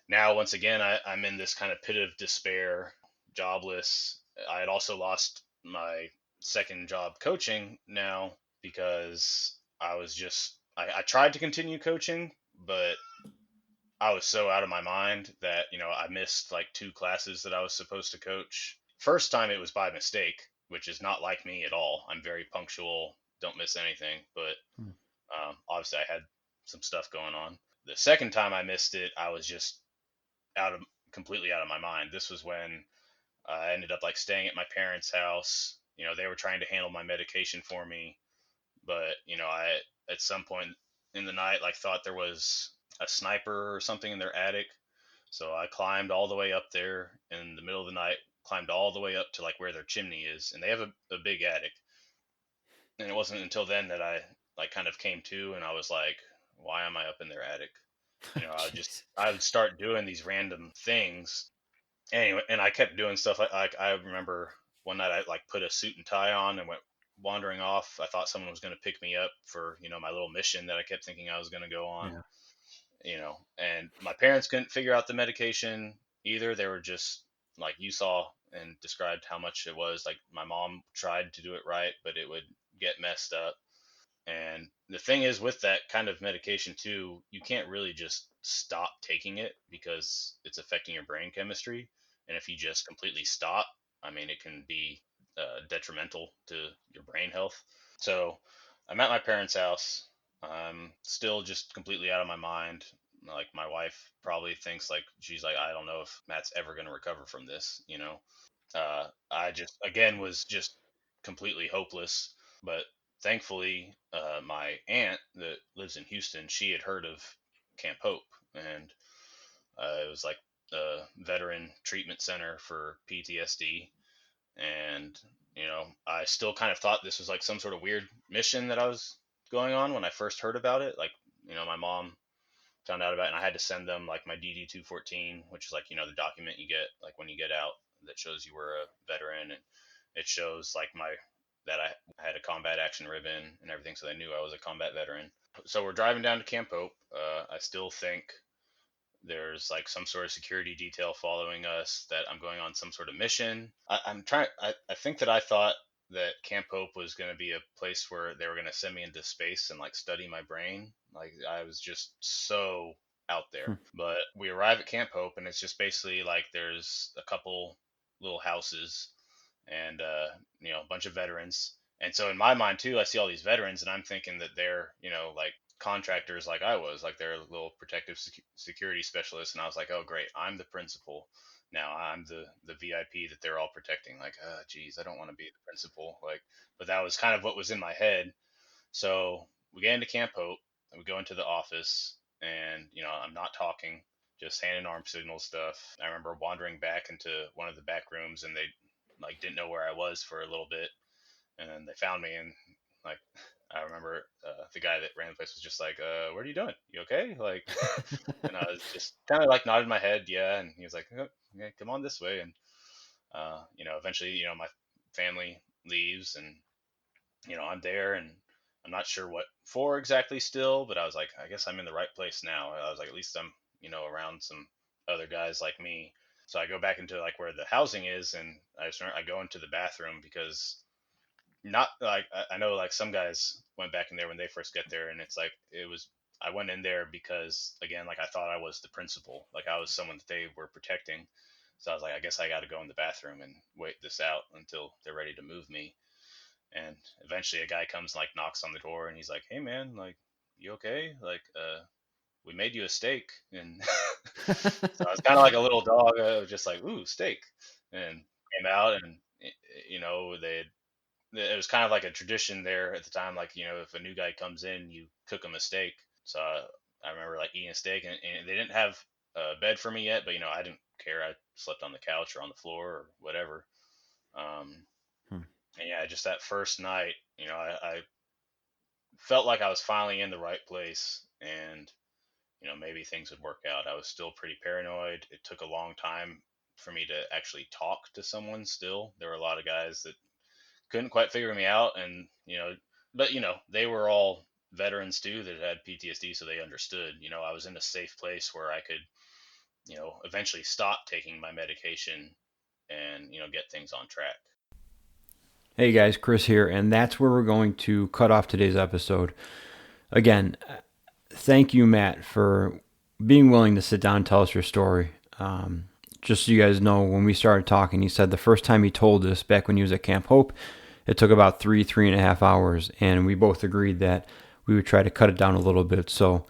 now once again I'm in this kind of pit of despair, jobless. I had also lost my second job coaching now because I tried to continue coaching, but I was so out of my mind that I missed like two classes that I was supposed to coach. First time it was by mistake, which is not like me at all. I'm very punctual, don't miss anything, but Hmm. obviously I had some stuff going on. The second time I missed it, I was just out of completely out of my mind. This was when I ended up like staying at my parents' house. They were trying to handle my medication for me, but I at some point in the night like thought there was a sniper or something in their attic. So I climbed all the way up there in the middle of the night, climbed all the way up to like where their chimney is, and they have a big attic. And it wasn't until then that I like kind of came to, and I was like, why am I up in their attic? Jeez. I would start doing these random things anyway, and I kept doing stuff like I remember one night I like put a suit and tie on and went wandering off. I thought someone was going to pick me up for my little mission that I kept thinking I was going to go on. Yeah. And my parents couldn't figure out the medication either. They were just like you saw and described how much it was. Like my mom tried to do it right, but it would get messed up. And the thing is, with that kind of medication too, you can't really just stop taking it because it's affecting your brain chemistry. And if you just completely stop, I mean, it can be detrimental to your brain health. So I'm at my parents' house. I'm still just completely out of my mind. Like my wife probably thinks like she's like, I don't know if Matt's ever going to recover from this. I just again was just completely hopeless. But thankfully, my aunt that lives in Houston, she had heard of Camp Hope, and it was like a veteran treatment center for PTSD. And I still kind of thought this was like some sort of weird mission that I was going on when I first heard about it. Like, my mom found out about it, and I had to send them like my DD 214, which is like the document you get like when you get out that shows you were a veteran, and it shows like my that I had a combat action ribbon and everything, so they knew I was a combat veteran. So we're driving down to Camp Hope. I still think there's like some sort of security detail following us, that I'm going on some sort of mission. I think that I thought that Camp Hope was going to be a place where they were going to send me into space and like study my brain. Like I was just so out there. Hmm. But we arrive at Camp Hope and it's just basically like there's a couple little houses and a bunch of veterans. And so in my mind too, I see all these veterans and I'm thinking that they're like contractors like I was, like they're little protective security specialists. And I was like, oh great, I'm the principal now. I'm the VIP that they're all protecting. Like, oh geez, I don't want to be the principal. Like, but that was kind of what was in my head. So we get into Camp Hope and we go into the office, and I'm not talking, just hand and arm signal stuff. I remember wandering back into one of the back rooms, and they like didn't know where I was for a little bit, and then they found me, and like I remember the guy that ran the place was just like, "What are you doing? You okay?" Like, and I was just kind of like nodded my head, yeah, and he was like, oh, yeah, "Come on this way," and eventually, my family leaves, and I'm there, and I'm not sure what for exactly still, but I was like, I guess I'm in the right place now. I was like, at least I'm around some other guys like me. So I go back into like where the housing is, and I go into the bathroom because not like I know like some guys went back in there when they first get there, and it's like I went in there because again, like I thought I was the principal, like I was someone that they were protecting. So I was like, I guess I got to go in the bathroom and wait this out until they're ready to move me. And eventually, a guy comes, like, knocks on the door, and he's like, "Hey, man, like, you okay? Like, we made you a steak." And so I was kind of like a little dog. I was just like, "Ooh, steak," and came out, and you know, it was kind of like a tradition there at the time. Like, you know, if a new guy comes in, you cook him a steak. So I remember like eating a steak, and they didn't have a bed for me yet, but you know, I didn't care. I slept on the couch or on the floor or whatever. Um, Hmm. and yeah, just that first night, you know, I felt like I was finally in the right place, and you know, maybe things would work out. I was still pretty paranoid. It took a long time for me to actually talk to someone. Still, there were a lot of guys that couldn't quite figure me out, and you know, but you know, they were all veterans too that had PTSD, so they understood. You know, I was in a safe place where I could, you know, eventually stop taking my medication and you know, get things on track. Hey guys, Chris here, and that's where we're going to cut off today's episode. Again, thank you, Matt, for being willing to sit down and tell us your story. Just so you guys know, when we started talking, he said the first time he told us back when he was at Camp Hope, it took about 3.5 hours, and we both agreed that we would try to cut it down a little bit. So,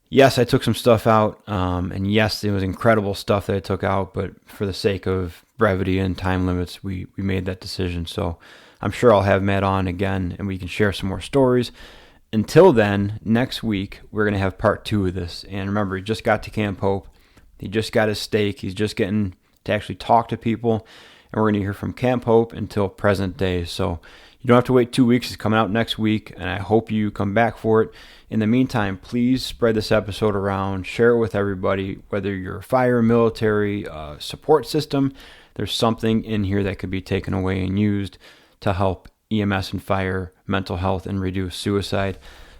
yes, I took some stuff out, and yes, it was incredible stuff that I took out, but for the sake of brevity and time limits, we made that decision. So, I'm sure I'll have Matt on again, and we can share some more stories. Until then, next week, we're going to have part 2 of this. And remember, he just got to Camp Hope. He just got his steak. He's just getting to actually talk to people. And we're going to hear from Camp Hope until present day. So you don't have to wait 2 weeks. It's coming out next week. And I hope you come back for it. In the meantime, please spread this episode around. Share it with everybody, whether you're fire, military, support system. There's something in here that could be taken away and used to help EMS and fire, mental health, and reduce suicide.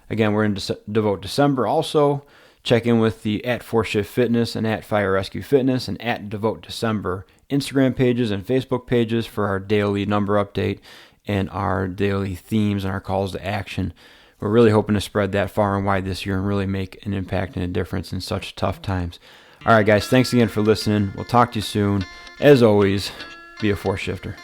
Again, we're in Devote December also. Check in with the @4Shift Fitness and @Fire Rescue Fitness and @Devote December Instagram pages and Facebook pages for our daily number update and our daily themes and our calls to action. We're really hoping to spread that far and wide this year and really make an impact and a difference in such tough times. All right, guys, thanks again for listening. We'll talk to you soon. As always, be a 4-shifter.